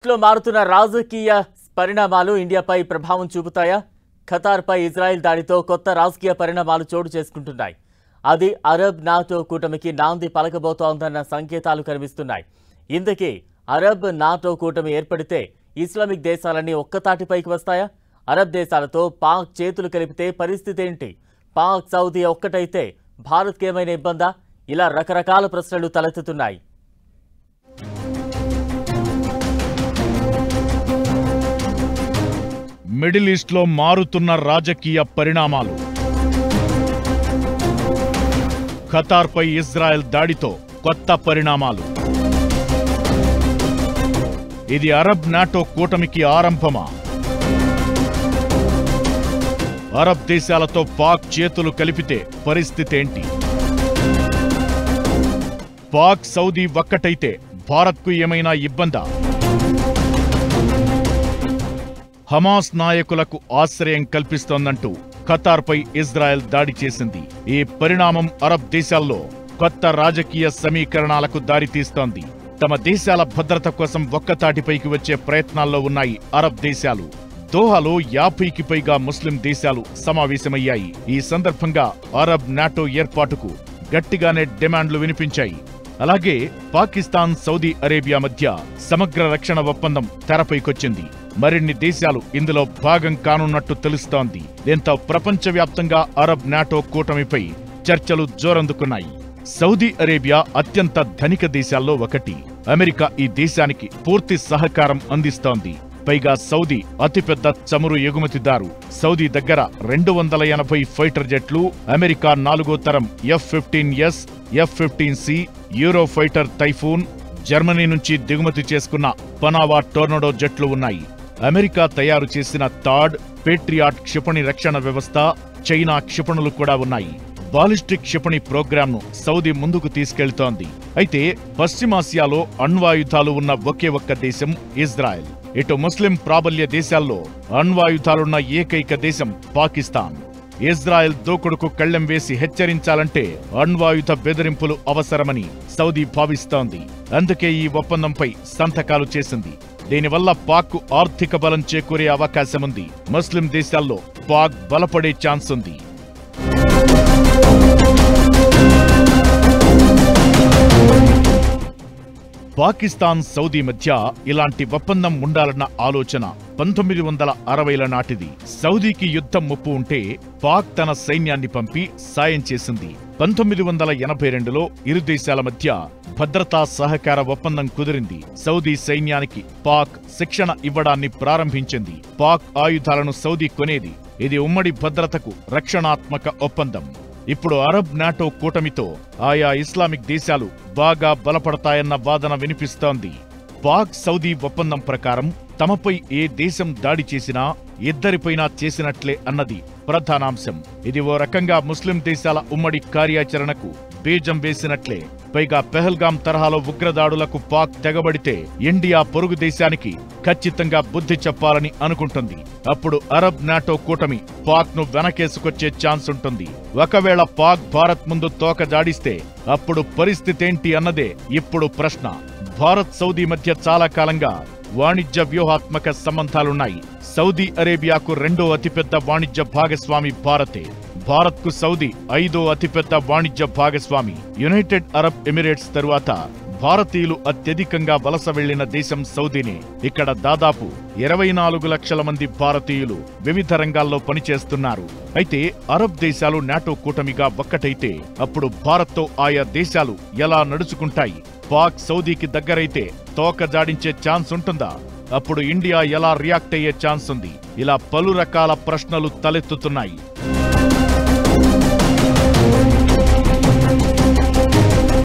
ఈస్ట్లో మారుతున్న రాజకీయ పరిణామాలు ఇండియాపై ప్రభావం చూపుతాయా? ఖతార్పై ఇజ్రాయెల్ దాడితో కొత్త రాజకీయ పరిణామాలు చోటు చేసుకుంటున్నాయి. అది అరబ్ నాటో కూటమికి నాంది పలకబోతోందన్న సంకేతాలు కనిపిస్తున్నాయి. ఇందుకే అరబ్ నాటో కూటమి ఏర్పడితే ఇస్లామిక్ దేశాలన్నీ ఒక్కతాటిపైకి వస్తాయా? అరబ్ దేశాలతో పాక్ చేతులు కలిపితే పరిస్థితి ఏంటి? పాక్ సౌదీ ఒక్కటైతే భారత్కి ఏమైనా ఇబ్బందా? ఇలా రకరకాల ప్రశ్నలు తలెత్తుతున్నాయి. మిడిల్ ఈస్ట్లో మారుతున్న రాజకీయ పరిణామాలు. ఖతార్పై ఇజ్రాయెల్ దాడితో కొత్త పరిణామాలు. ఇది అరబ్ నాటో కూటమికి ఆరంభమా? అరబ్ దేశాలతో పాక్ చేతులు కలిపితే పరిస్థితి ఏంటి? పాక్ సౌదీ ఒక్కటైతే భారత్కు ఏమైనా ఇబ్బందా? హమాస్ నాయకులకు ఆశ్రయం కల్పిస్తోందంటూ ఖతార్పై ఇజ్రాయెల్ దాడి చేసింది. ఈ పరిణామం అరబ్ దేశాల్లో కొత్త రాజకీయ సమీకరణాలకు దారితీస్తోంది. తమ దేశాల భద్రత కోసం ఒక్కతాటిపైకి వచ్చే ప్రయత్నాల్లో ఉన్నాయి అరబ్ దేశాలు. దోహాలో 50కి పైగా ముస్లిం దేశాలు సమావేశమయ్యాయి. ఈ సందర్భంగా అరబ్ నాటో ఏర్పాటుకు గట్టిగానే డిమాండ్లు వినిపించాయి. అలాగే పాకిస్తాన్, సౌదీ అరేబియా మధ్య సమగ్ర రక్షణ ఒప్పందం తెరపైకొచ్చింది. మరిన్ని దేశాలు ఇందులో భాగం కానున్నట్టు తెలుస్తోంది. దీంతో ప్రపంచవ్యాప్తంగా అరబ్ నాటో కూటమిపై చర్చలు జోరందుకున్నాయి. సౌదీ అరేబియా అత్యంత ధనిక దేశాల్లో ఒకటి. అమెరికా ఈ దేశానికి పూర్తి సహకారం అందిస్తోంది. పైగా సౌదీ అతిపెద్ద చమురు ఎగుమతిదారు. సౌదీ దగ్గర 280 ఫైటర్ జెట్లు, అమెరికా 4వ తరం F-15S, F-15C, euro fighter typhoon, Germany నుంచి దిగుమతి చేసుకున్న పనావా టోర్నడో జెట్లు ఉన్నాయి. అమెరికా తయారు చేసిన థాడ్, పేట్రియాట్ క్షిపణి రక్షణ వ్యవస్థ, చైనా క్షిపణులు కూడా ఉన్నాయి. బాలిస్టిక్ క్షిపణి ప్రోగ్రాంను సౌదీ ముందుకు తీసుకెళ్తోంది. అయితే పశ్చిమాసియాలో అణ్వాయుధాలు ఉన్న ఒకే ఒక్క దేశం ఇజ్రాయెల్. ఇటు ముస్లిం ప్రాబల్య దేశాల్లో అణ్వాయుధాలున్న ఏకైక దేశం పాకిస్తాన్. ఇజ్రాయెల్ దూకుడుకు కళ్లెం వేసి హెచ్చరించాలంటే అణ్వాయుధ బెదిరింపులు అవసరమని సౌదీ భావిస్తోంది. అందుకే ఈ ఒప్పందంపై సంతకాలు చేసింది. దీనివల్ల పాక్కు ఆర్థిక బలం చేకూరే అవకాశముంది. ముస్లిం దేశాల్లో పాక్ బలపడే ఛాన్స్ ఉంది. పాకిస్తాన్, సౌదీ మధ్య ఇలాంటి ఒప్పందం ఉండాలన్న ఆలోచన 1960ల నాటిది. సౌదీకి యుద్ధం ముప్పు ఉంటే పాక్ తన సైన్యాన్ని పంపి సాయం చేసింది. 1982లో ఇరు దేశాల మధ్య భద్రతా సహకార ఒప్పందం కుదిరింది. సౌదీ సైన్యానికి పాక్ శిక్షణ ఇవ్వడాన్ని ప్రారంభించింది. పాక్ ఆయుధాలను సౌదీ కొనేది. ఇది ఉమ్మడి భద్రతకు రక్షణాత్మక ఒప్పందం. ఇప్పుడు అరబ్ నాటో కూటమితో ఆయా ఇస్లామిక్ దేశాలు బాగా బలపడతాయన్న వాదన వినిపిస్తోంది. పాక్ సౌదీ ఒప్పందం ప్రకారం తమపై ఏ దేశం దాడి చేసినా ఇద్దరిపైనా చేసినట్లే అన్నది ప్రధానాంశం. ఇది ఓ రకంగా ముస్లిం దేశాల ఉమ్మడి కార్యాచరణకు బీజం వేసినట్లే. పైగా పెహల్గాం తరహాలో ఉగ్రదాడులకు పాక్ తెగబడితే ఇండియా పొరుగు దేశానికి ఖచ్చితంగా బుద్ధి చెప్పాలని అనుకుంటుంది. అప్పుడు అరబ్ నాటో కూటమి పాక్ ను వెనకేసుకొచ్చే ఛాన్స్ ఉంటుంది. ఒకవేళ పాక్ భారత్ ముందు తోక జాడిస్తే అప్పుడు పరిస్థితేంటి అన్నదే ఇప్పుడు ప్రశ్న. భారత్, సౌదీ మధ్య చాలా కాలంగా వాణిజ్య వ్యూహాత్మక సంబంధాలున్నాయి. సౌదీ అరేబియాకు 2వ అతిపెద్ద వాణిజ్య భాగస్వామి భారతే. భారత్కు సౌదీ 5వ అతిపెద్ద వాణిజ్య భాగస్వామి. యునైటెడ్ అరబ్ ఎమిరేట్స్ తరువాత భారతీయులు అత్యధికంగా వలస వెళ్లిన దేశం సౌదీనే. ఇక్కడ దాదాపు 24 లక్షల మంది భారతీయులు వివిధ రంగాల్లో పనిచేస్తున్నారు. అయితే అరబ్ దేశాలు నాటో కూటమిగా ఒక్కటైతే అప్పుడు భారత్తో ఆయా దేశాలు ఎలా నడుచుకుంటాయి? పాక్ సౌదీకి దగ్గరైతే తోక జాడించే ఛాన్స్ ఉంటుందా? అప్పుడు ఇండియా ఎలా రియాక్ట్ అయ్యే ఛాన్స్ ఉంది? ఇలా పలు రకాల ప్రశ్నలు తలెత్తుతున్నాయి.